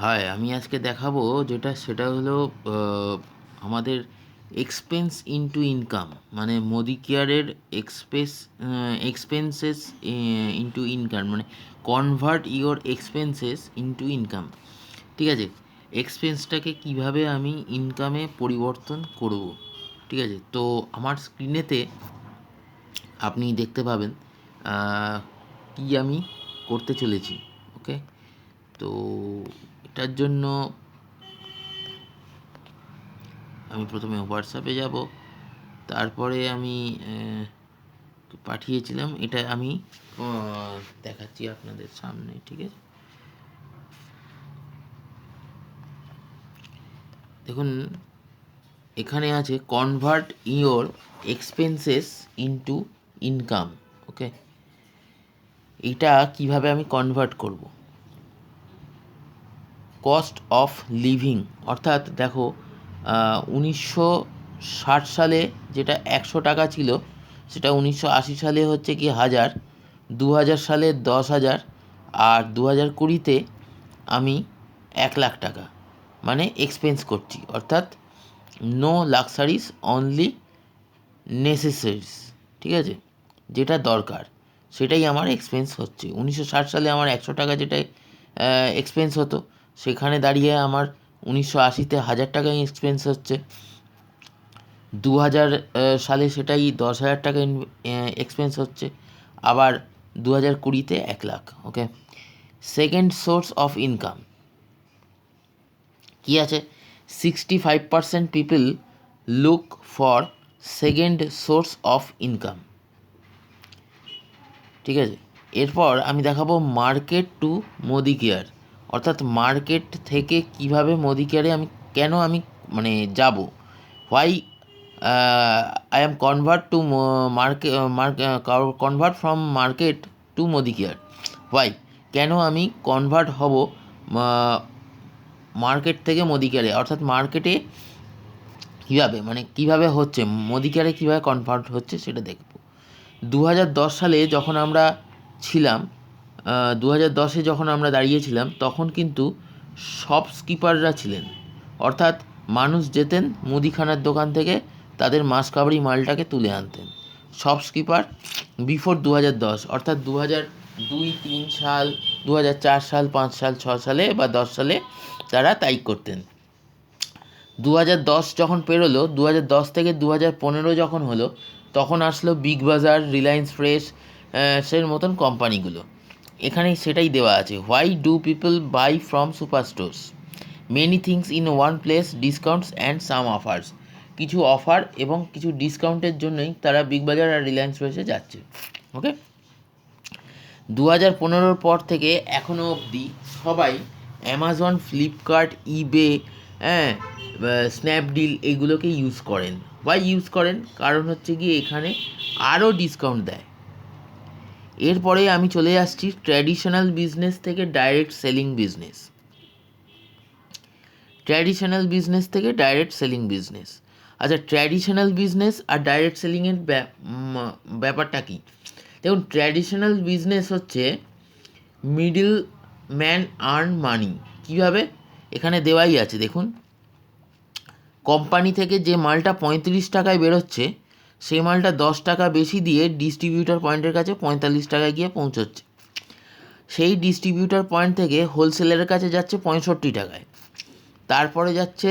High, আমি আজকে দেখাবো সেটা হলো আহ, আমাদের এক্সপেন্স ইনটু ইনকাম, মানে মোদি কেয়ারের এক্সপেন্সেস ইনটু ইনকাম, মানে convert your expenses into income. ঠিক আছে, এক্সপেন্সটাকে কিভাবে আমি ইনকামে পরিবর্তন করব। ঠিক আছে, তো আমার স্ক্রিনেতে আপনি দেখতে পাবেন কি আমি করতে চলেছি। ওকে, তো এটার জন্য আমি প্রথমে হোয়াটসঅ্যাপে যাব, তারপরে আমি পাঠিয়েছিলাম, এটা আমি দেখাচ্ছি আপনাদের সামনে। ঠিক আছে, দেখুন এখানে আছে convert your expenses into income. Okay, এটা কিভাবে আমি কনভার্ট করব। কস্ট অফ লিভিং, অর্থাৎ দেখো 1960 সালে যেটা 100 টাকা ছিল, সেটা 1980 সালে হচ্ছে কি 1000, 2000 সালে 10,000, আর 2020-তে আমি 1,00,000 টাকা মানে এক্সপেন্স করছি। অর্থাৎ নো লাক্সারিস, অনলি নেসেসারিস। ঠিক আছে, যেটা দরকার সেটাই আমার এক্সপেন্স হচ্ছে। 1960 সালে আমার 100 টাকা যেটা এক্সপেন্স হতো, সেখানে দাঁড়িয়ে আমার 1980-তে 1,000 টাকাই এক্সপেন্স হচ্ছে। 2000 সালে সেটাই 10,000 টাকা এক্সপেন্স হচ্ছে। আবার 2020-তে 1,00,000। ওকে, সেকেন্ড সোর্স অফ ইনকাম কী আছে? 65% people look for second source of income. ঠিক আছে, এরপর আমি দেখাবো মার্কেট টু মোদি কেয়ার, অর্থাৎ মার্কেট থেকে কিভাবে মোদি কেয়ারে আমি কেন আমি মানে যাব। Why I am convert to market, convert from market to Modi care. Why, কেন আমি কনভার্ট হব মার্কেট থেকে মোদি কেয়ারে, অর্থাৎ মার্কেটে কীভাবে, মানে কীভাবে হচ্ছে মোদি কেয়ারে, কীভাবে কনভার্ট হচ্ছে সেটা দেখব। 2010 সালে যখন আমরা ছিলাম, 2010-এ যখন আমরা দাঁড়িয়েছিলাম, তখন কিন্তু শপস্কিপাররা ছিলেন, অর্থাৎ মানুষ যেতেন মুদিখানার দোকান থেকে তাদের মাসকাবারি মালটাকে তুলে আনতেন। শপস্কিপার বিফোর 2010, অর্থাৎ 2002-3 সাল, 2004 সাল, 5 সাল, 6 সালে বা 10 সালে তারা তাই করতেন। 2010 যখন পেরোলো, 2010 থেকে 2015 যখন হলো, তখন আসলো বিগ বাজার, রিলায়েন্স ফ্রেশ সের মতন কোম্পানিগুলো। এখানেই সেটাই দেওয়া আছে, why do people buy from super stores, many things in one place, discounts and some offers. কিছু অফার এবং কিছু ডিসকাউন্টের জন্যই তারা বিগ বাজার আর রিলায়েন্স ফ্রেশে যাচ্ছে। ওকে, 2015-র পর থেকে এখনও অবধি সবাই অ্যামাজন, ফ্লিপকার্ট, ইবে, হ্যাঁ, স্ন্যাপডিল এগুলোকে ইউজ করেন। বা ইউজ করেন কারণ হচ্ছে গিয়ে এখানে আরও ডিসকাউন্ট দেয়। এরপরে আমি চলে আসছি ট্র্যাডিশনাল বিজনেস থেকে direct selling business. Traditional business থেকে ডাইরেক্ট সেলিং বিজনেস। আচ্ছা, ট্র্যাডিশনাল বিজনেস আর ডাইরেক্ট সেলিংয়ের ব্যাপারটা কী? দেখুন, ট্র্যাডিশনাল বিজনেস হচ্ছে মিডল ম্যান আর্ন মানি। কীভাবে? এখানে দেওয়াই আছে, দেখুন, কোম্পানি থেকে যে মালটা 35 টাকায় বেরোচ্ছে, সেই মালটা 10 টাকা বেশি দিয়ে ডিস্ট্রিবিউটার পয়েন্টের কাছে 45 টাকায় গিয়ে পৌঁছচ্ছে। সেই ডিস্ট্রিবিউটার পয়েন্ট থেকে হোলসেলের কাছে যাচ্ছে 65 টাকায়, তারপরে যাচ্ছে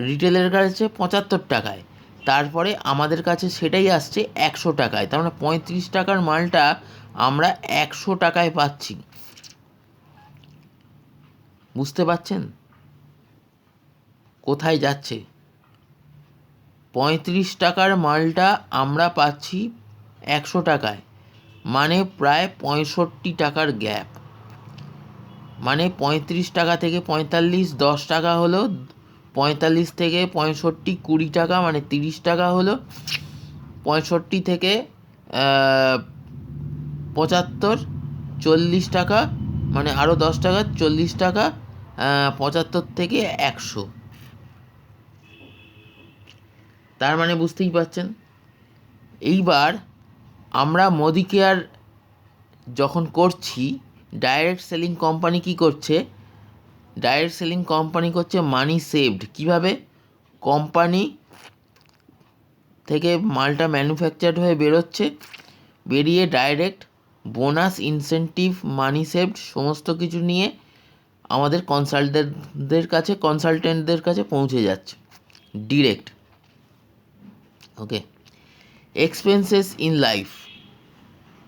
রিটেলের কাছে 75 টাকায়, তারপরে আমাদের কাছে সেটাই আসছে 100 টাকায়। তার মানে 35 টাকার মালটা আমরা 100 টাকায় পাচ্ছি। বুঝতে পারছেন কোথায় যাচ্ছে? 35 টাকার মালটা আমরা পাচ্ছি 100 টাকায়, মানে প্রায় 65 টাকার গ্যাপ। মানে 35 টাকা থেকে 45, 10 টাকা হলো, 45 থেকে 65, 20 টাকা, মানে 30 টাকা হলো। 65 থেকে 75, 40 টাকা, মানে আরও 10 টাকা, 40 টাকা। 75 থেকে 100, তার মানে বুঝতেই পারছেন। এইবার আমরা মোদি কেয়ার যখন করছি, ডাইরেক্ট সেলিং কোম্পানি কি করছে, ডাইরেক্ট সেলিং কোম্পানি করছে মানি সেভড। কীভাবে? কোম্পানি থেকে মালটা ম্যানুফ্যাকচার হয়ে বেরোচ্ছে, বেরিয়ে ডাইরেক্ট বোনাস, ইনসেন্টিভ, মানি সেভড সমস্ত কিছু নিয়ে আমাদের কনসালটেন্টদের কাছে পৌঁছে যাচ্ছে direct. Okay. Expenses in life,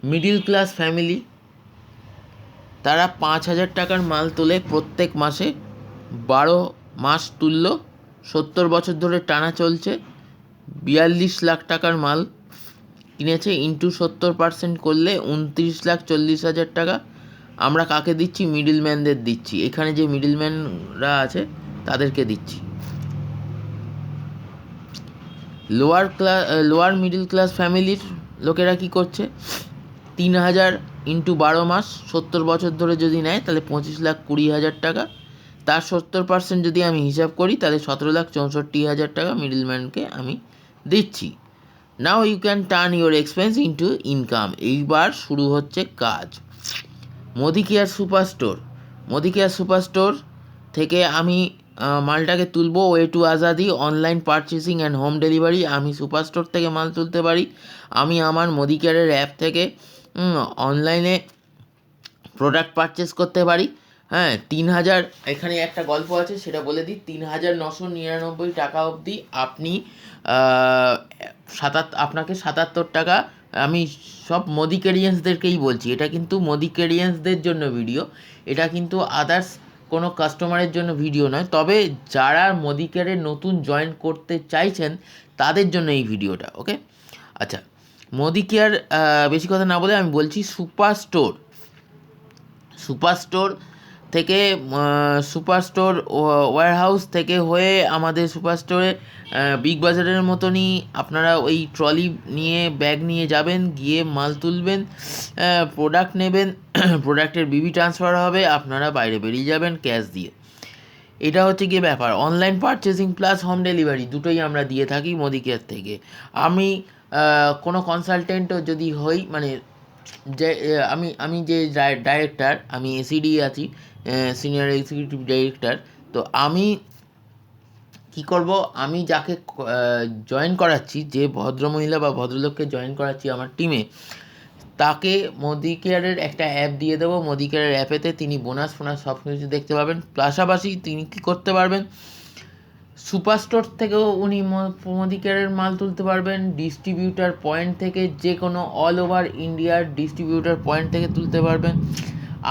middle class family, তারা 5,000 টাকার মাল তোলে প্রত্যেক মাসে, 12 মাস তুললো, 70 বছর ধরে টানা চলছে, 42 লাখ টাকার মাল কিনেছে, ইন্টু 70% করলে 29,40,000 টাকা। আমরা কাকে দিচ্ছি? মিডিলম্যানদের দিচ্ছি। এখানে যে মিডিলম্যানরা আছে তাদেরকে দিচ্ছি। লোয়ার মিডিল ক্লাস ফ্যামিলির লোকেরা কি করছে? 3,000 ইন্টু 12 মাস, 70 বছর ধরে যদি নেয় তাহলে 25,20,000 টাকা। তার 70% যদি আমি হিসাব করি তাহলে 17,64,000 টাকা মিডিলম্যানকে আমি দিচ্ছি। Now you can turn your expense into income. এইবার শুরু হচ্ছে কাজ। Modi care super store, Modi care super store থেকে আমি মালটাকে তুলবো। Way to Azadi, online purchasing and home delivery. আমি সুপার স্টোর থেকে মাল তুলতে পারি। আমি আমার মোদি কেয়ারের অ্যাপ থেকে অনলাইনে প্রোডাক্ট পারচেস করতে পারি। হ্যাঁ, 3,000, এখানে একটা গল্প আছে সেটা বলে দিই। 3,999 টাকা অবধি আপনি আপনাকে 77 টাকা, আমি সব মোদিকেরিয়ান্সদেরকেই বলছি, এটা কিন্তু মোদিকেরিয়ান্সদের জন্য ভিডিও, এটা কিন্তু আদার্স কোনো কাস্টমারের জন্য ভিডিও নয়। তবে যারা মোদিকেয়ারে নতুন জয়েন করতে চাইছেন তাদের জন্য এই ভিডিওটা। ওকে, আচ্ছা, মোদি কেয়ার বেশি কথা না বলে আমি বলছি সুপার স্টোর। সুপার স্টোর থেকে সুপার স্টোর ওয়্যারহাউস থেকে হয়ে আমাদের সুপার স্টোরে বিগ বাজারের মতনই আপনারা ওই ট্রলি নিয়ে, ব্যাগ নিয়ে যাবেন, গিয়ে মাল তুলবেন, প্রোডাক্ট নেবেন, প্রোডাক্টের বিবি ট্রান্সফার হবে, আপনারা বাইরে বেরিয়ে যাবেন ক্যাশ দিয়ে। এটা হচ্ছে গিয়ে ব্যাপার। Online purchasing plus home delivery দুটোই আমরা দিয়ে থাকি মোদি কেয়ার থেকে। আমি কোনো কনসালটেন্টও যদি হই, মানে যে আমি যে ডাইরেক্টর, আমি এসিডি আছি, সিনিয়র এক্সিকিউটিভ ডাইরেক্টর। তো আমি কি করব, আমি যাকে জয়েন করাচ্ছি, যে ভদ্রমহিলা বা ভদ্রলোককে জয়েন করাচ্ছি আমার টিমে, তাকে মোদি কেয়ারের একটা অ্যাপ দিয়ে দেবো। মোদি কেয়ারের অ্যাপেতে তিনি বোনাস ফোনাস সব কিছু দেখতে পাবেন। পাশাপাশি তিনি কী করতে পারবেন, সুপার স্টোর থেকেও উনি মোদি কেয়ারের মাল তুলতে পারবেন, ডিস্ট্রিবিউটার পয়েন্ট থেকে, যে কোনো অল ওভার ইন্ডিয়ার ডিস্ট্রিবিউটার পয়েন্ট থেকে তুলতে পারবেন।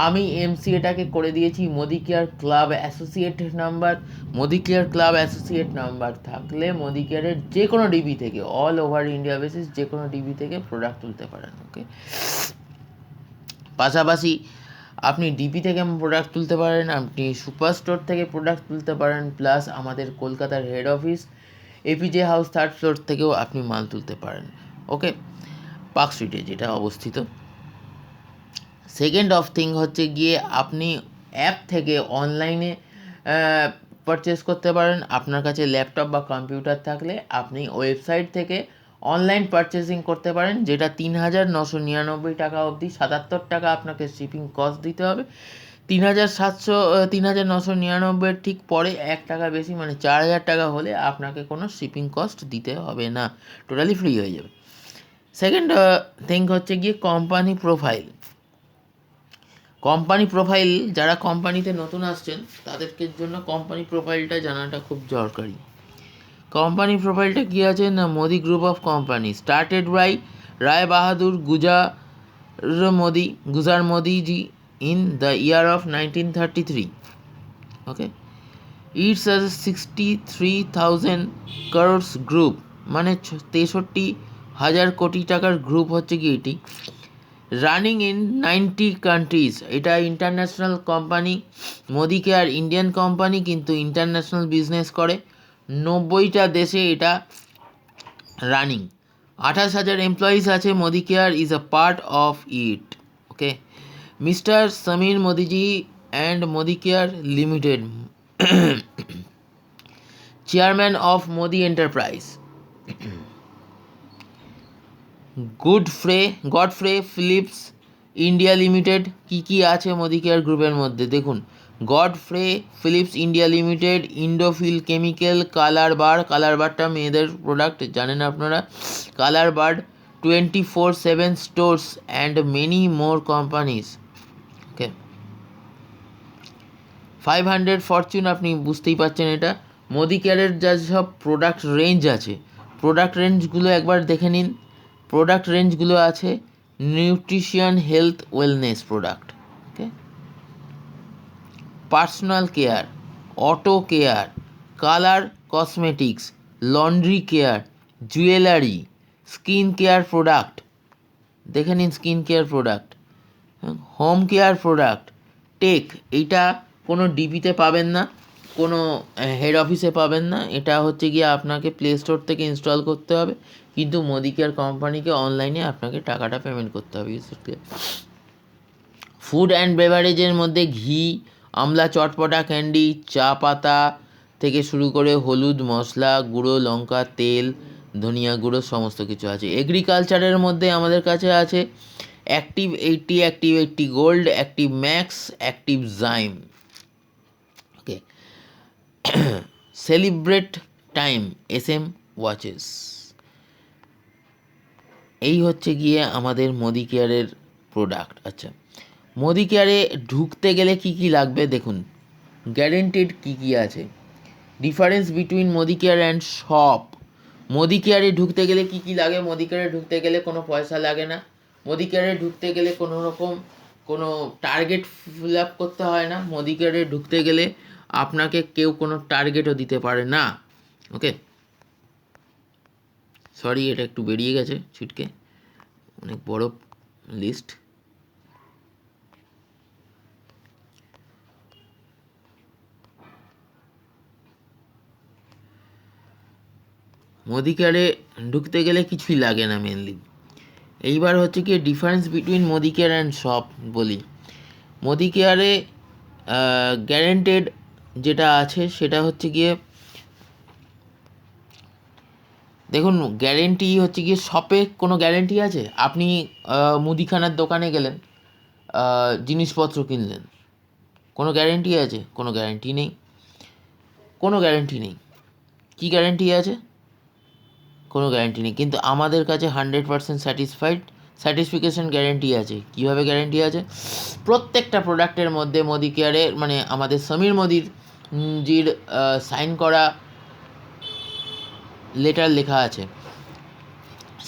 আমি এমসিএটাকে করে দিয়েছি Modi care club associate number. Modi care club associate number থাকলে মোদি কেয়ারের যে কোনো ডিবি থেকে, অল ওভার ইন্ডিয়া বেসিস যে কোনো ডিবি থেকে প্রোডাক্ট তুলতে পারেন। ওকে, পাশাপাশি আপনি ডিপি থেকে প্রোডাক্ট তুলতে পারেন, আপনি সুপার স্টোর থেকে প্রোডাক্ট তুলতে পারেন, প্লাস আমাদের কলকাতার head office APJ house 3rd floor থেকেও আপনি মাল তুলতে পারেন। ওকে, পার্ক স্ট্রিটে যেটা অবস্থিত। সেকেন্ড অফ থিং হচ্ছে গিয়ে আপনি অ্যাপ থেকে অনলাইনে পারচেস করতে পারেন। আপনার কাছে ল্যাপটপ বা কম্পিউটার থাকলে আপনি ওয়েবসাইট থেকে অনলাইন পারচেসিং করতে পারেন, যেটা 3,999 টাকা অবধি। 77 টাকা আপনাকে শিপিং কস্ট দিতে হবে। 3,999 ঠিক পরে 1 টাকা বেশি, মানে 4,000 টাকা হলে আপনাকে কোনো শিপিং কস্ট দিতে হবে না, টোটালি ফ্রি হয়ে যাবে। সেকেন্ড থিং হচ্ছে গিয়ে কোম্পানি প্রোফাইল। কোম্পানি প্রোফাইল, যারা কোম্পানিতে নতুন আসছেন তাদেরকে জন্য কোম্পানি প্রোফাইলটা জানাটা খুব দরকারি। কোম্পানি প্রোফাইলটা কী আছে না, Modi group of company started by Rai Bahadur Gujar মোদিজি in the year of 1933. Okay, it's a 63,000 crores group, মানে 63,000 কোটি টাকার গ্রুপ হচ্ছে কি এটি। রানিং ইন 90 কান্ট্রিজ, এটা international company. Modi care Indian company, কিন্তু ইন্টারন্যাশনাল বিজনেস করে। 90টা দেশে এটা রানিং। 28,000 এমপ্লয়িজ আছে। Modi care is a part of it. Okay, Mr. Samir Modiji and Modi Care Limited, Chairman of Modi Enterprise, Godfrey Phillips India limited কি আছে Modi care গ্রুপের মধ্যে দেখুন, Godfrey Phillips India limited, Indofil chemical, colour বারটা মেয়েদের product জানেন আপনারা, colour bar, 24/7 stores and many more companies. Okay, 500 fortune, আপনি বুঝতেই পারছেন এটা। মোদি কেয়ারের যা সব প্রোডাক্ট রেঞ্জ আছে, প্রোডাক্ট রেঞ্জগুলো একবার দেখে নিন। প্রোডাক্ট রেঞ্জগুলো আছে nutrition, health, wellness product, okay, personal care, auto care, colour cosmetics, laundry care, jewellery, skin care product, দেখে নিন skin care product, home care product, take, এইটা কোনো ডিপিতে পাবেন না, কোনো হেড অফিসে পাবেন না, এটা হচ্ছে গিয়ে আপনাকে প্লে স্টোর থেকে ইনস্টল করতে হবে, কিন্তু মোদি কেয়ার কোম্পানিকে অনলাইনে আপনাকে টাকাটা পেমেন্ট করতে হবে। ফুড অ্যান্ড বেভারেজের মধ্যে ঘি, আমলা চটপটা ক্যান্ডি, চা পাতা থেকে শুরু করে হলুদ, মশলা, গুঁড়ো লঙ্কা, তেল, ধনিয়া গুঁড়ো সমস্ত কিছু আছে। এগ্রিকালচারের মধ্যে আমাদের কাছে আছে active 80, active 80 gold, active max, active zyme, okay, celebrate time, SM watches. এই হচ্ছে গিয়ে আমাদের মোদি কেয়ারের প্রোডাক্ট। আচ্ছা, মোদি কেয়ারে ঢুকতে গেলে কি লাগবে দেখুন, গ্যারেন্টেড কি আছে, difference between Modi care and shop. Modi কেয়ারে ঢুকতে গেলে কি লাগে, মোদি কেয়ারে ঢুকতে গেলে কোনো পয়সা লাগে না, মোদি কেয়ারে ঢুকতে গেলে কোনো রকম কোনো টার্গেট ফিল আপ করতে হয় না, মোদি কেয়ারে ঢুকতে গেলে আপনাকে কেউ কোনো টার্গেটও দিতে পারে না, ওকে। সরি, এটা একটু বেরিয়ে গেছে ছিটকে, অনেক বড় লিস্ট। মোদি কেয়ারে ঢুকতে গেলে কিছুই লাগে না মেনলি। এইবার হচ্ছে কি difference between Modi care and shop বলি। মোদি কেয়ারে গ্যারেন্টেড যেটা আছে সেটা হচ্ছে গিয়ে দেখুন, গ্যারেন্টি হচ্ছে গিয়ে শপে কোনো গ্যারেন্টি আছে, আপনি মুদিখানার দোকানে গেলেন, জিনিসপত্র কিনলেন, কোনো গ্যারেন্টি আছে? কোনো গ্যারেন্টি নেই, কোনো গ্যারেন্টি নেই। কী গ্যারেন্টি আছে? কোনো গ্যারেন্টি নেই। কিন্তু আমাদের কাছে 100% স্যাটিসফিকেশন গ্যারেন্টি আছে। কীভাবে গ্যারেন্টি আছে? প্রত্যেকটা প্রোডাক্টের মধ্যে মোদি কেয়ারের মানে আমাদের সমীর মোদির জির সাইন করা লেটার লেখা আছে।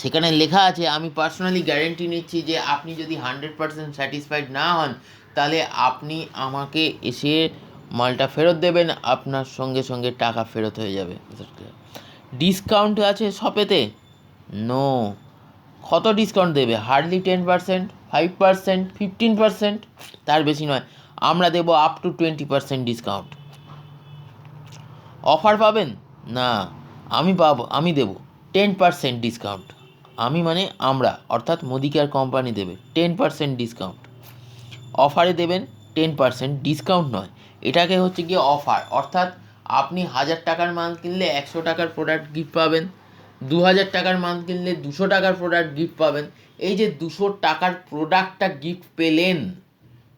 সেখানে লেখা আছে, আমি পার্সোনালি গ্যারেন্টি নিচ্ছি যে আপনি যদি 100% স্যাটিসফাইড না হন, তাহলে আপনি আমাকে এসে মালটা ফেরত দেবেন, আপনার সঙ্গে সঙ্গে টাকা ফেরত হয়ে যাবে। ডিসকাউন্ট আছে শপেতে? নো। কত ডিসকাউন্ট দেবে? হার্ডলি 10%, 5%, 15%, তার বেশি নয়। আমরা দেবো আপ টু 20% ডিসকাউন্ট। অফার পাবেন না, আমি দেবো 10% ডিসকাউন্ট। আমি মানে আমরা, অর্থাৎ মোদি কেয়ার কোম্পানি দেবে 10% ডিসকাউন্ট। অফারে দেবেন 10%, ডিসকাউন্ট নয়, এটাকে হচ্ছে গিয়ে অফার। অর্থাৎ আপনি 1000 টাকার মাল কিনলে 100 টাকার প্রোডাক্ট গিফট পাবেন, 2000 টাকার মাল কিনলে 200 টাকার প্রোডাক্ট গিফট পাবেন। এই যে 200 টাকার প্রোডাক্টটা গিফট পেলেন,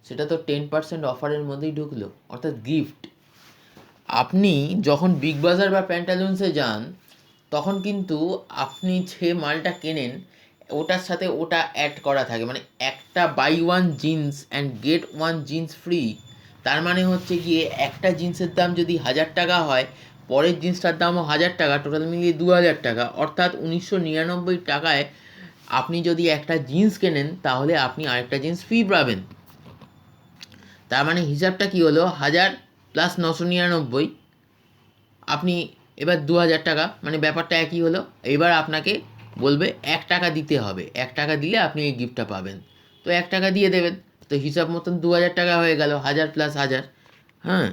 সেটা তো 10% অফারের মধ্যেই ঢুকলো, অর্থাৎ গিফট। আপনি যখন বিগ বাজার বা প্যান্টালুন্সে যান, তখন কিন্তু আপনি যে মালটা কেনেন ওটার সাথে ওটা অ্যাড করা থাকে, মানে একটা buy one jeans and get one jeans free. তার মানে হচ্ছে গিয়ে একটা জিন্সের দাম যদি 1000 টাকা হয়, পরের জিন্সটার দামও 1000 টাকা, টোটাল মিলিয়ে 2000 টাকা, অর্থাৎ 1999 টাকায় আপনি যদি একটা জিন্স কেনেন, তাহলে আপনি আরেকটা জিন্স ফ্রি পাবেন। তার মানে হিসাবটা কী হলো, 1000 প্লাস 999, আপনি এবার 2000 টাকা, মানে ব্যাপারটা একই হলো। এবার আপনাকে বলবে 1 টাকা দিতে হবে, 1 টাকা দিলে আপনি এই গিফটটা পাবেন, তো 1 টাকা দিয়ে দেবেন, তো হিসাব মতন 2000 টাকা হয়ে গেল, 1000 প্লাস 1000। হ্যাঁ,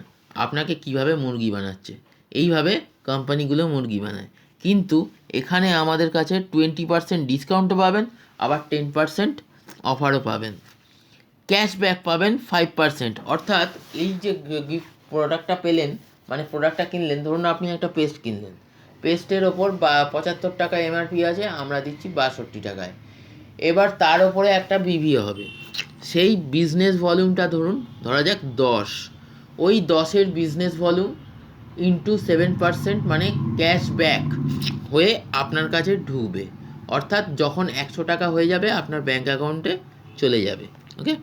আপনাকে কিভাবে মুরগি বানাচ্ছে, এইভাবে কোম্পানিগুলো মুরগি বানায়। কিন্তু এখানে আমাদের কাছে 20% ডিসকাউন্টও পাবেন, আবার 10% অফারও পাবেন, ক্যাশব্যাক পাবেন 5%। অর্থাৎ এই যে গিফট প্রোডাক্টটা পেলেন, মানে প্রোডাক্টটা কিনলেন, ধরুন আপনি একটা পেস্ট কিনলেন, পেস্টের ওপর 75 টাকা MRP আছে, আমরা দিচ্ছি 62 টাকায়। এবার তার ওপরে একটা বিভি হবে, সেই বিজনেস ভলিউমটা ধরা যাক 10, ওই 10-এর বিজনেস ভলিউম ইন্টু 7% মানে ক্যাশব্যাক হয়ে আপনার কাছে ঢুকবে, অর্থাৎ যখন 100 টাকা হয়ে যাবে আপনার ব্যাঙ্ক অ্যাকাউন্টে চলে যাবে। ওকে,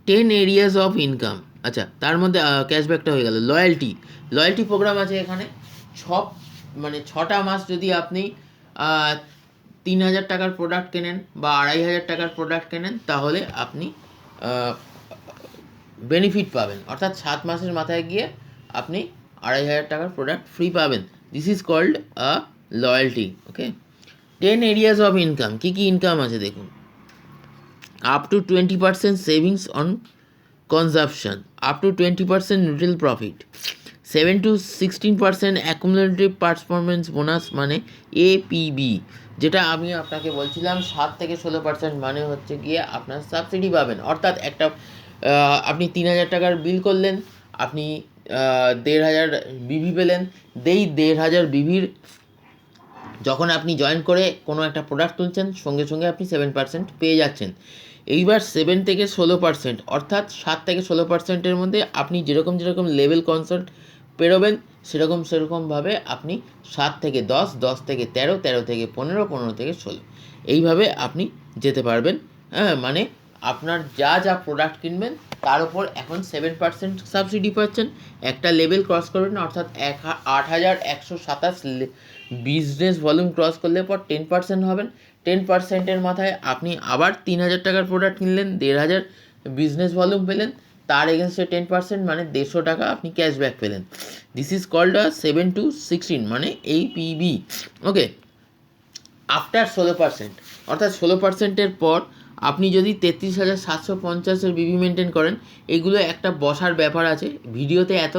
10 এরিয়াস অফ ইনকাম। আচ্ছা, তার মধ্যে ক্যাশব্যাকটা হয়ে গেল। লয়্যালটি প্রোগ্রাম আছে এখানে। মানে 6টা মাস যদি আপনি 3,000 টাকার প্রোডাক্ট কেনেন বা 2,500 টাকার প্রোডাক্ট কেনেন, তাহলে আপনি বেনিফিট পাবেন, অর্থাৎ 7 মাসের মাথায় গিয়ে আপনি 2,500 টাকার প্রোডাক্ট ফ্রি পাবেন। This is called a loyalty. Okay, 10 areas of income. কী কী ইনকাম আছে দেখুন। up to 20% savings on consumption, up to 20% retail profit, 7 to 16% accumulative performance bonus মানে APB, যেটা আমি আপনাকে বলছিলাম 7 থেকে 16% মানে হচ্ছে গিয়ে আপনার সাবসিডি পাবেন। অর্থাৎ একটা আপনি 3,000 টাকার বিল করলেন, আপনি 1,500 বিভি পেলেন, 1,500 বিভির যখন আপনি জয়েন করে কোনো একটা প্রোডাক্ট তুলছেন, সঙ্গে সঙ্গে আপনি 7% পেয়ে যাচ্ছেন। এইবার 7 থেকে 16%, অর্থাৎ 7 থেকে 16%-এর মধ্যে আপনি যেরকম লেভেল কনসার্ট পেরোবেন, সেরকমভাবে আপনি 7 থেকে 10, 10 থেকে 13, 13 থেকে 15, 15 থেকে 16, এইভাবে আপনি যেতে পারবেন। হ্যাঁ, মানে আপনার যা প্রোডাক্ট কিনবেন তার উপর এখন 7% সাবসিডি পাচ্ছেন। একটা লেভেল ক্রস করবেন, অর্থাৎ 8,127 বিজনেস ভলিউম ক্রস করলে পর 10% হবেন। 10%-এর মাথায় আপনি আবার 3,000 টাকার প্রোডাক্ট কিনলেন, 1,500 বিজনেস ভলিউম পেলেন, তার এগেনস্টে 10% মানে 150 টাকা আপনি ক্যাশব্যাক পেলেন। দিস ইজ কল্ড 7 to 16 মানে APB। ওকে, আফটার 16%, অর্থাৎ 16%-এর পর আপনি যদি 33,750-এর বিভি মেনটেন করেন, এগুলো একটা বসার ব্যাপার আছে, ভিডিওতে এত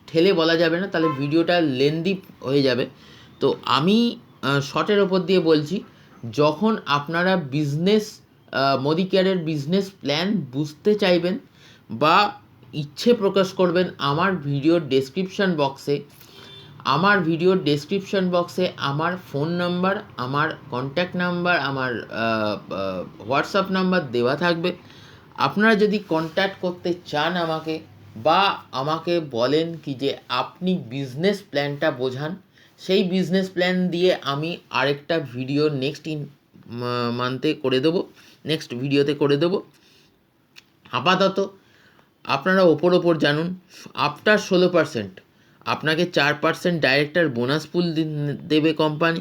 ঠেলে বলা যাবে না, তাহলে ভিডিওটা লেন্দি হয়ে যাবে। তো আমি শর্টের ওপর দিয়ে বলছি, যখন আপনারা মোদি কেয়ারের বিজনেস প্ল্যান বুঝতে চাইবেন বা ইচ্ছে প্রকাশ করবেন, আমার ভিডিওর ডেসক্রিপশন বক্সে আমার ফোন নাম্বার, আমার কন্ট্যাক্ট নাম্বার, আমার হোয়াটসঅ্যাপ নাম্বার দেওয়া থাকবে। আপনারা যদি কন্ট্যাক্ট করতে চান আমাকে, বা আমাকে বলেন কি যে আপনি বিজনেস প্ল্যানটা বোঝান, সেই বিজনেস প্ল্যান দিয়ে আমি আরেকটা ভিডিও নেক্সট ভিডিওতে করে দেবো। আপাতত আপনারা ওপর জানুন। আফটার 16% আপনাকে 4% ডাইরেক্টর বোনাস পুল দেবে কোম্পানি,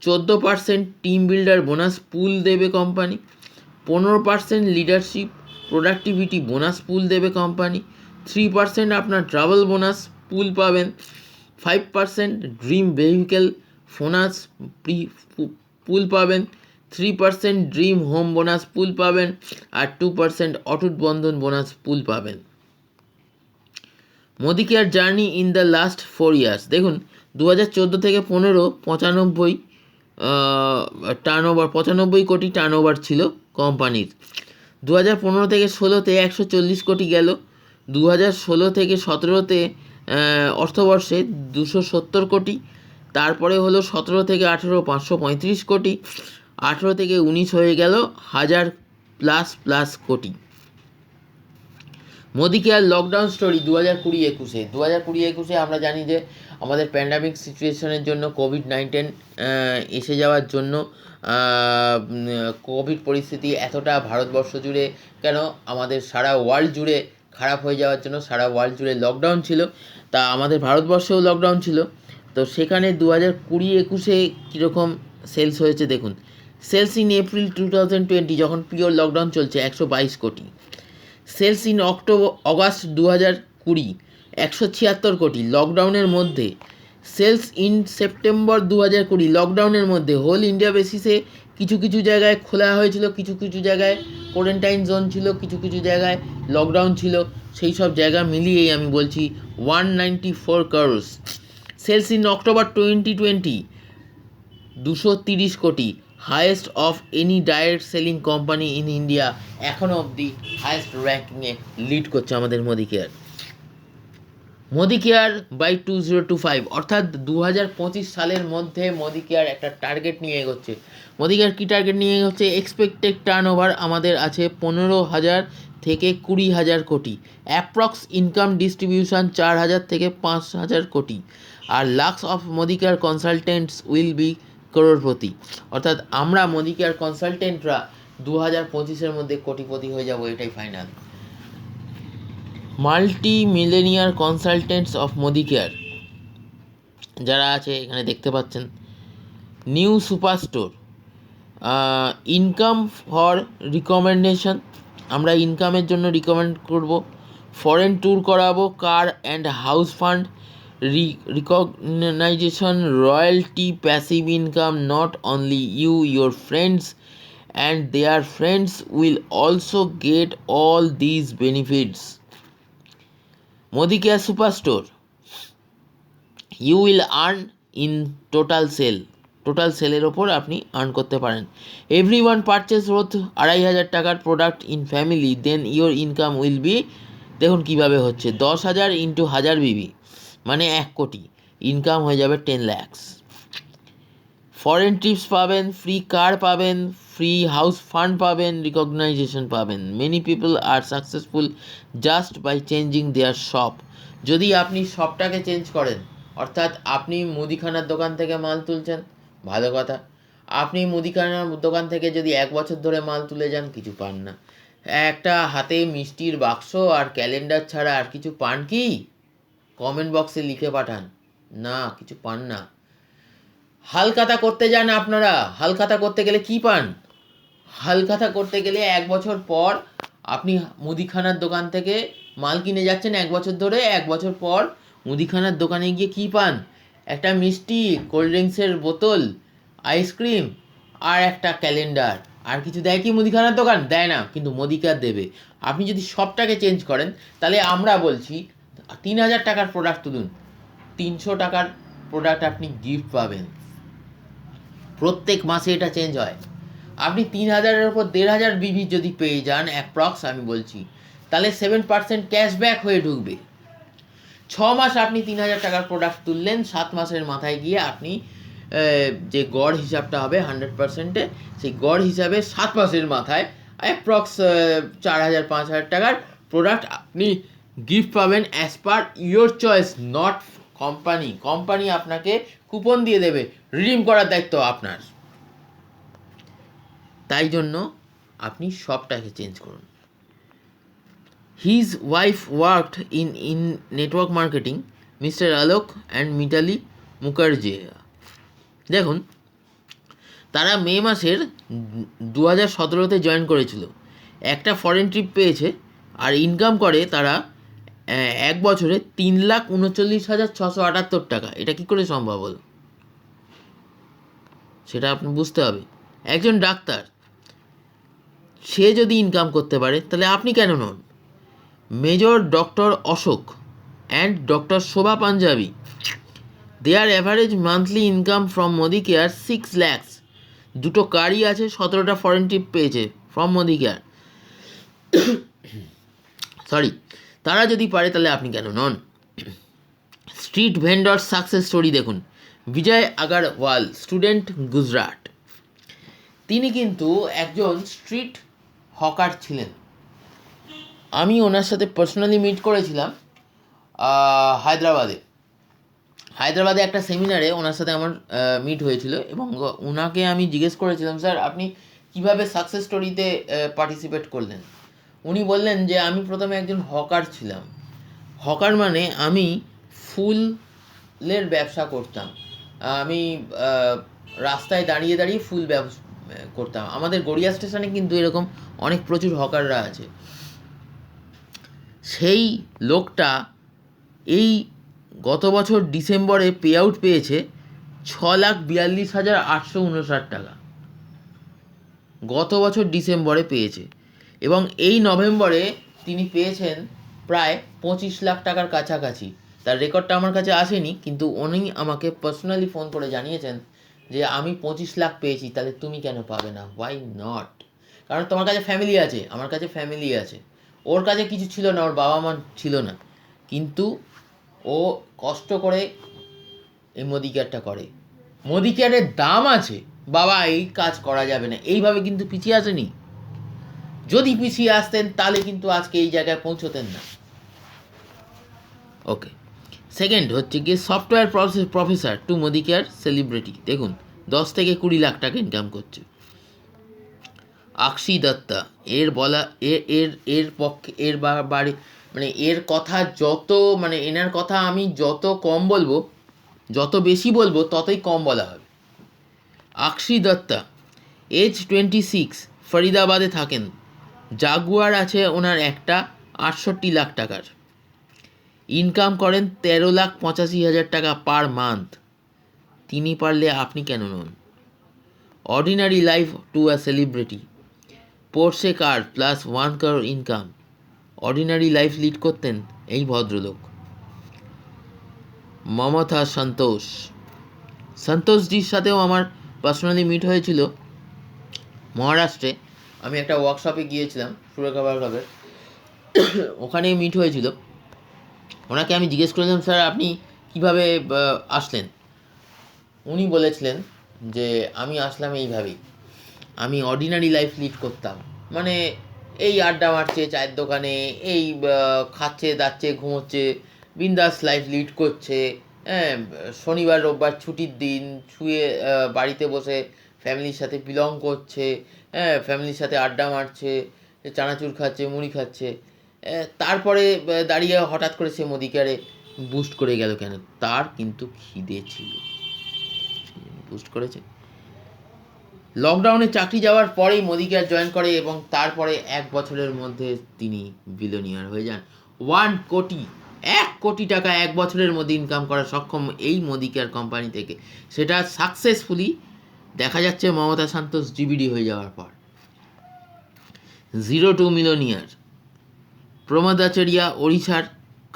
14% টিম বিল্ডার বোনাস পুল দেবে কোম্পানি, 15% লিডারশিপ প্রোডাক্টিভিটি বোনাস পুল দেবে কোম্পানি, 3% আপনার ট্রাভেল বোনাস পুল পাবেন, 5% ড্রিম ভেহিকেল বোনাস পুল পাবেন, 3% ড্রিম হোম বোনাস পুল পাবেন, আর 2% অটুট বন্ধন বোনাস পুল পাবেন। Modi care journey in the last 4 years। দেখুন, 2014 থেকে 15 95 কোটি টার্নওভার ছিল কোম্পানির। 2015 থেকে 16-তে 140 কোটি গেল। 2016 থেকে 17-তে অর্থবর্ষে 270 কোটি। তারপরে হলো 17 থেকে 18 535 কোটি। 18 থেকে 19 হয়ে গেল 1000 প্লাস কোটি। মোদি কেয়ার লকডাউন স্টোরি 2020-21-এ আমরা জানি যে আমাদের প্যান্ডামিক সিচুয়েশনের জন্য কোভিড-19 এসে যাওয়ার জন্য কোভিড পরিস্থিতি এতটা ভারতবর্ষ জুড়ে কেন আমাদের সারা ওয়ার্ল্ড জুড়ে খারাপ হয়ে যাওয়ার জন্য সারা ওয়ার্ল্ড জুড়ে লকডাউন ছিল, তা আমাদের ভারতবর্ষেও লকডাউন ছিল। তো সেখানে 2020-21-এ কীরকম সেলস হয়েছে দেখুন। সেলস ইন এপ্রিল 2020, যখন পিওর লকডাউন চলছে, 122 কোটি। সেলস ইন অগাস্ট 2020 176 কোটি লকডাউনের মধ্যে। সেলস ইন সেপ্টেম্বর 2020 লকডাউনের মধ্যে। হোল ইন্ডিয়া বেসিসে কিছু জায়গায় খোলা হয়েছিল, কিছু জায়গায় কোয়ারেন্টাইন জোন ছিল, কিছু জায়গায় লকডাউন ছিল, সেই সব জায়গা মিলিয়েই আমি বলছি 194 crores। সেলস ইন অক্টোবর 2020 230 কোটি, highest of any direct selling company in India. এখনও অবধি হায়েস্ট র্যাঙ্কিংয়ে লিড করছে আমাদের Modi care. Modi care bye 2025, অর্থাৎ 2025 সালের মধ্যে মোদি কেয়ার একটা টার্গেট নিয়ে এগোচ্ছে। মোদি কেয়ার কী টার্গেট নিয়ে এগোচ্ছে? এক্সপেক্টেড টার্ন ওভার আমাদের আছে 15,000 থেকে 20,000 কোটি, অ্যাপ্রক্স ইনকাম ডিস্ট্রিবিউশন 4,000 থেকে 5,000 কোটি, আর lakhs of Modi care consultants will be crorepati. অর্থাৎ আমরা মোদি কেয়ার কনসালটেন্টরা 2025-এর মধ্যে কোটিপতি হয়ে যাব, এটাই final. Multi millionaire consultants of Modi care যারা আছে এখানে দেখতে পাচ্ছেন। New super store, income for recommendation, আমরা ইনকামের জন্য রিকমেন্ড করব। ফরেন ট্যুর করাবো, car and house fund, recognition, royalty, passive income, not only you, your friends and their friends will also get all this benefits. Modi care super store, you will earn in total sale, total সেলের ওপর আপনি earn করতে পারেন। Every one purchase worth 2,500 টাকার product in family, then your income will be, দেখুন কীভাবে হচ্ছে, 10,000 into 1000 বিবি মানে 1 কোটি, ইনকাম হয়ে যাবে 10 lakhs। ফরেন ট্রিপস পাবেন, ফ্রি কার পাবেন, ফ্রি হাউস ফান্ড পাবেন, রিকগনাইজেশন পাবেন। Many people are successful just by changing their shop. যদি আপনি শপটাকে চেঞ্জ করেন, অর্থাৎ আপনি মুদিখানার দোকান থেকে মাল তুলছেন, ভালো কথা। আপনি মুদিখানার দোকান থেকে যদি 1 বছর ধরে মাল তুলে যান, কিছু পান না। একটা হাতে মিষ্টির বাক্স আর ক্যালেন্ডার ছাড়া আর কিছু পান কি? কমেন্ট বক্সে লিখে পাঠান। না, কিছু পান না। হালখাতা করতে যান আপনারা, হালখাতা করতে গেলে কি পান? হালখাতা করতে গেলে 1 বছর পর আপনি মুদিখানার দোকান থেকে মাল কিনে যাচ্ছেন 1 বছর ধরে, 1 বছর পর মুদিখানার দোকানে গিয়ে কি পান? একটা মিষ্টি, কোল্ড ড্রিঙ্কসের বোতল, আইসক্রিম আর একটা ক্যালেন্ডার। আর কিছু দেয় কি মুদিখানার দোকান? দেয় না, কিন্তু মোদি কেয়ার দেবে। আপনি যদি সবটাকে চেঞ্জ করেন, তাহলে আমরা বলছি 3,000 টাকার প্রোডাক্ট তুলুন, 300 টাকার প্রোডাক্ট আপনি গিফট পাবেন। প্রত্যেক মাসে এটা চেঞ্জ হয়। আপনি 3,000-এর ওপর 1,500 বিবি যদি পেয়ে যান অ্যাপ্রক্স, আমি বলছি, তাহলে 7% ক্যাশব্যাক হয়ে ঢুকবে। 6 মাস আপনি 3,000 টাকার প্রোডাক্ট তুললেন, 7 মাসের মাথায় গিয়ে আপনি যে গড় হিসাবটা হবে 100%-এ, সেই গড় হিসাবে 7 মাসের মাথায় অ্যাপ্রক্স 4,000-5,000 টাকার প্রোডাক্ট আপনি গিফট পাবেন as per your choice, not company. Company আপনাকে কুপন দিয়ে দেবে, রিডিম করার দায়িত্ব আপনার। তাই জন্য আপনি সবটাকে চেঞ্জ করুন। His wife worked in network marketing, mister Alok and Mitali Mukherjee. দেখুন, তারা মে মাসের 2017-তে জয়েন করেছিল, একটা ফরেন ট্রিপ পেয়েছে, আর ইনকাম করে তারা 1 বছরে 3,39,678 টাকা। এটা কি করে সম্ভব হলো সেটা আপনি বুঝতে হবে। একজন ডাক্তার, সে যদি ইনকাম করতে পারে, তাহলে আপনি কেন নন? Major doctor Ashok and doctor Shobha Punjabi, their average monthly income from Modi care 6 lakhs। দুটো কারই আছে, 17টা ফরেন ট্রিপ পেয়েছে ফ্রম মোদি কেয়ার। সরি, তারা যদি পারে, তাহলে আপনি কেন নন? স্ট্রিট ভেন্ডর সাকসেস স্টোরি দেখুন। বিজয় আগারওয়াল, স্টুডেন্ট, গুজরাট। তিনি কিন্তু একজন স্ট্রিট হকার ছিলেন। আমি ওনার সাথে পার্সোনালি মিট করেছিলাম হায়দ্রাবাদে একটা সেমিনারে ওনার সাথে আমার মিট হয়েছিল, এবং ওনাকে আমি জিজ্ঞেস করেছিলাম, স্যার আপনি কিভাবে সাকসেস স্টোরিতে পার্টিসিপেট করলেন? উনি বললেন যে আমি প্রথমে একজন হকার ছিলাম। হকার মানে আমি ফুলের ব্যবসা করতাম। আমি রাস্তায় দাঁড়িয়ে দাঁড়িয়ে ফুল ব্যবসা করতাম। আমাদের গড়িয়া স্টেশনে কিন্তু এরকম অনেক প্রচুর হকাররা আছে। সেই লোকটা এই গত বছর ডিসেম্বরে পে আউট পেয়েছে 6,42,859 টাকা। গত বছর ডিসেম্বরে পেয়েছে, এবং এই নভেম্বরে তিনি পেয়েছেন প্রায় 25 লাখ টাকার কাছাকাছি। তার রেকর্ডটা আমার কাছে আসেনি, কিন্তু উনি আমাকে পার্সোনালি ফোন করে জানিয়েছেন যে আমি 25 লাখ পেয়েছি, তাহলে তুমি কেন পাবে না? Why not? কারণ তোমার কাছে ফ্যামিলি আছে, আমার কাছে ফ্যামিলি আছে। ওর কাছে কিছু ছিল না, ওর বাবা মা ছিল না, কিন্তু ও কষ্ট করে এই মোদি কেয়ারটা করে। মোদি কেয়ারের দাম আছে, বাবা এই কাজ করা যাবে না, এইভাবে কিন্তু পিছিয়ে আসেনি। যদি পিছিয়ে আসতেন তাহলে কিন্তু আজকে এই জায়গায় পৌঁছতেন না। ওকে, সেকেন্ড হচ্ছে গিয়ে software professor to Modi care celebrity. দেখুন 10 থেকে 20 লাখ টাকা ইনকাম করছে। আকশি দত্তা, এর বলা এর পক্ষে বাড়ি মানে এর কথা যত মানে এনার কথা আমি যত কম বলবো, যত বেশি বলবো ততই কম বলা হবে। আকশি দত্তা, এজ 26, ফরিদাবাদে থাকেন। জাগুয়ার আছে ওনার একটা 68 লাখ টাকার। ইনকাম করেন 13,85,000 টাকা পার মান্থ। তিনি পারলে আপনি কেন নন? Ordinary life to a celebrity, Porsche car plus 1 crore income. Ordinary life lead করতেন এই ভদ্রলোক। মমতা সন্তোষজির সাথেও আমার পার্সোনালি মিট হয়েছিল মহারাষ্ট্রে। আমি একটা ওয়ার্কশপে গিয়েছিলাম সুরেখা ভার্গবের, ওখানেই মিট হয়েছিল। ওনাকে আমি জিজ্ঞেস করেছিলাম, স্যার আপনি কীভাবে আসলেন? উনি বলেছিলেন যে আমি আসলাম এইভাবেই, আমি অর্ডিনারি লাইফ লিড করতাম, মানে এই আড্ডা মারছে চায়ের দোকানে, এই খাচ্ছে দাচ্ছে ঘুমোচ্ছে, বিন্দাস লাইফ লিড করছে। হ্যাঁ, শনিবার রোববার ছুটির দিন শুয়ে বাড়িতে বসে ফ্যামিলির সাথে বিলং করছে, হ্যাঁ ফ্যামিলির সাথে আড্ডা মারছে, চানাচুর খাচ্ছে, মুড়ি খাচ্ছে। তারপরে দাঁড়িয়ে হঠাৎ করে সে মোদি কেয়ারে বুস্ট করে গেল কেন? তার কিন্তু খিদে ছিল, বুস্ট করেছে। লকডাউনে চাকরি যাওয়ার পরেই মোদি কেয়ার জয়েন করে এবং তারপরে 1 বছরের মধ্যে তিনি বিলিয়নিয়ার হয়ে যান। 1 কোটি টাকা 1 বছরের মধ্যে ইনকাম করা সক্ষম এই মোদি কেয়ার কোম্পানি থেকে। সেটা সাকসেসফুলি দেখা যাচ্ছে মমতা সন্তোষ জিবিডি হয়ে যাওয়ার পর। 0 to মিলিয়নিয়ার প্রমোদ আচারিয়া, ওড়িশার।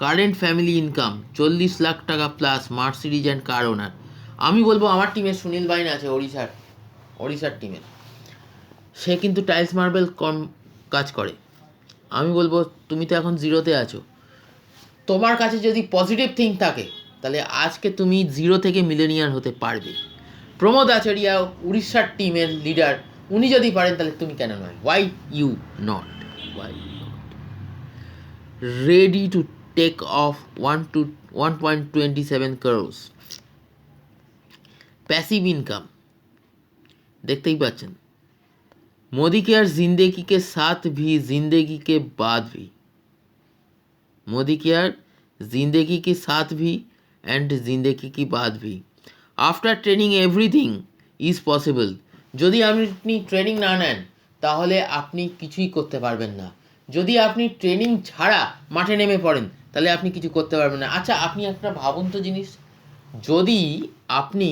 কারেন্ট ফ্যামিলি ইনকাম 40 লাখ টাকা প্লাস, মার্সিডিজ অ্যান্ড কার ওনার। আমি বলবো আমার টিমের সুনীল বাইন আছে ওড়িশার টিমের, সে কিন্তু টাইলস মার্বেল কম কাজ করে। আমি বলবো তুমি তো এখন 0-তে আছো, তোমার কাছে যদি পজিটিভ থিঙ্ক থাকে তাহলে আজকে তুমি 0 থেকে মিলিয়নিয়ার হতে পারবে। প্রমোদ আচারিয়া উড়িষ্যার টিমের লিডার, উনি যদি পারেন তাহলে তুমি কেন নয়? Why you not? Ready to take off 1.27 crores passive income. দেখতেই পাচ্ছেন, मोदी केयर जिंदगी के साथ भी जिंदगी के बाद भी, मोदी केयर जिंदगी के साथ भी एंड जिंदगी के बाद भी। After training everything is possible. যদি আপনি ট্রেনিং না নেন তাহলে আপনি কিছুই করতে পারবেন না। যদি আপনি ট্রেনিং ছাড়া মাঠে নেমে পড়েন তাহলে আপনি কিছু করতে পারবেন না। আচ্ছা আপনি একটা ভাবুন তো জিনিস, যদি আপনি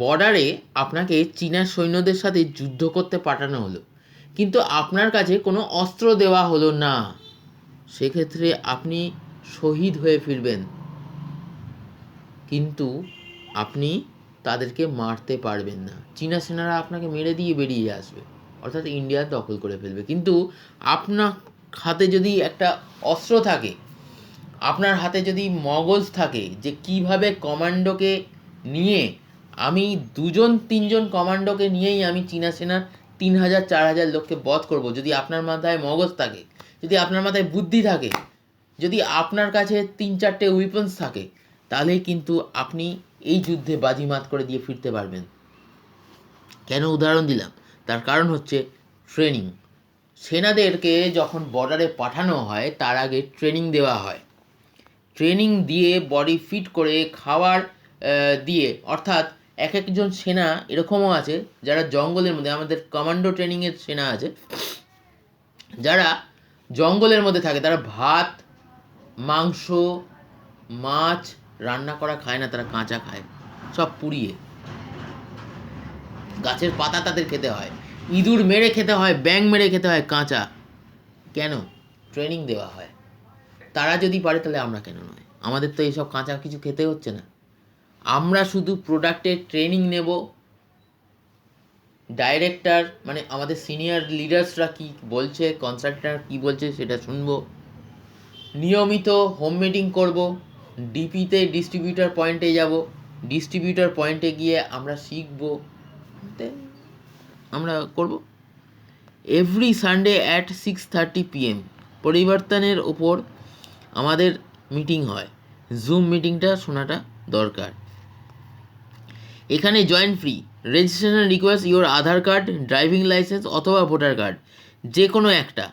বর্ডারে আপনাকে চীনা সৈন্যদের সাথে যুদ্ধ করতে পাঠানো হলো, কিন্তু আপনার কাছে কোনো অস্ত্র দেওয়া হলো না, সেক্ষেত্রে আপনি শহীদ হয়ে ফিরবেন, কিন্তু আপনি তাদেরকে মারতে পারবেন না। চীনা সেনারা আপনাকে মেরে দিয়ে বেরিয়ে আসবে, অর্থাৎ ইন্ডিয়া দখল করে ফেলবে। কিন্তু আপনার হাতে যদি একটা অস্ত্র থাকে, আপনার হাতে যদি মগজ থাকে যে কিভাবে কমান্ডোকে নিয়ে আমি 2-3জন কমান্ডোকে নিয়েই আমি চীনা সেনার 3,000-4,000 লোককে বধ করব, যদি আপনার মাথায় মগজ থাকে, যদি আপনার মাথায় বুদ্ধি থাকে, যদি আপনার কাছে 3-4টে উইপন্স থাকে, তাহলে কিন্তু আপনি এই যুদ্ধে বাজিমাত করে দিয়ে ফিরতে পারবেন। কেন উদাহরণ দিলাম? তার কারণ হচ্ছে ট্রেনিং। সেনাদেরকে যখন বর্ডারে পাঠানো হয় তার আগে ট্রেনিং দেওয়া হয়, ট্রেনিং দিয়ে বডি ফিট করে খাবার দিয়ে, অর্থাৎ এক একজন সেনা এরকমও আছে যারা জঙ্গলের মধ্যে, আমাদের কমান্ডো ট্রেনিংয়ের সেনা আছে যারা জঙ্গলের মধ্যে থাকে, তারা ভাত মাংস মাছ রান্না করা খায় না, তারা কাঁচা খায়, সব পুড়িয়ে। গাছের পাতা তাদের খেতে হয়, ইঁদুর মেরে খেতে হয়, ব্যাঙ মেরে খেতে হয় কাঁচা। কেন? ট্রেনিং দেওয়া হয়। তারা যদি পারে তাহলে আমরা কেন নয়? আমাদের তো এইসব কাঁচা কিছু খেতে হচ্ছে না, আমরা শুধু প্রোডাক্টের ট্রেনিং নেব। ডাইরেক্টর মানে আমাদের সিনিয়র লিডার্সরা কি বলছে, কনসালট্যান্ট কি বলছে সেটা শুনবো, নিয়মিত হোম মিটিং করব, ডিপিতে ডিস্ট্রিবিউটার পয়েন্টে যাব, ডিস্ট্রিবিউটার পয়েন্টে গিয়ে আমরা শিখব, দেন আমরা করব। এভরি সানডে অ্যাট 6:30 PM পরিবর্তনের ওপর আমাদের মিটিং হয়। জুম মিটিংটা শোনাটা দরকার। এখানে join free. Registration requires your Aadhaar card, driving licence অথবা ভোটার কার্ড, যে কোনো একটা,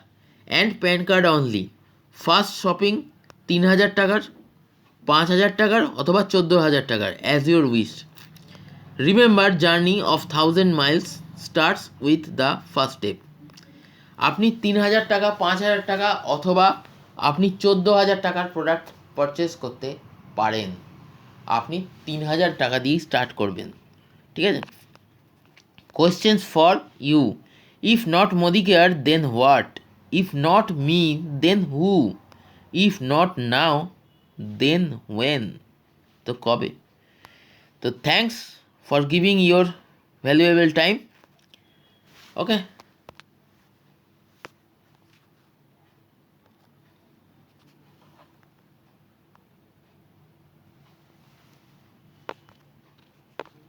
and pan card only. First shopping 3,000 টাকার, 5,000 টাকার অথবা 14,000 টাকার, as your wish. Remember journey of 1,000 Miles starts with the first step. আপনি 3,000 টাকা, 5,000 টাকা অথবা আপনি 14,000 টাকার প্রোডাক্ট পারচেস করতে পারেন। আপনি 3,000 টাকা দিয়ে স্টার্ট করবেন, ঠিক আছে। Questions for you: if not Modi care then what? If not me then who? If not now then when? তো কবে? তো thanks for giving your valuable time. Okay.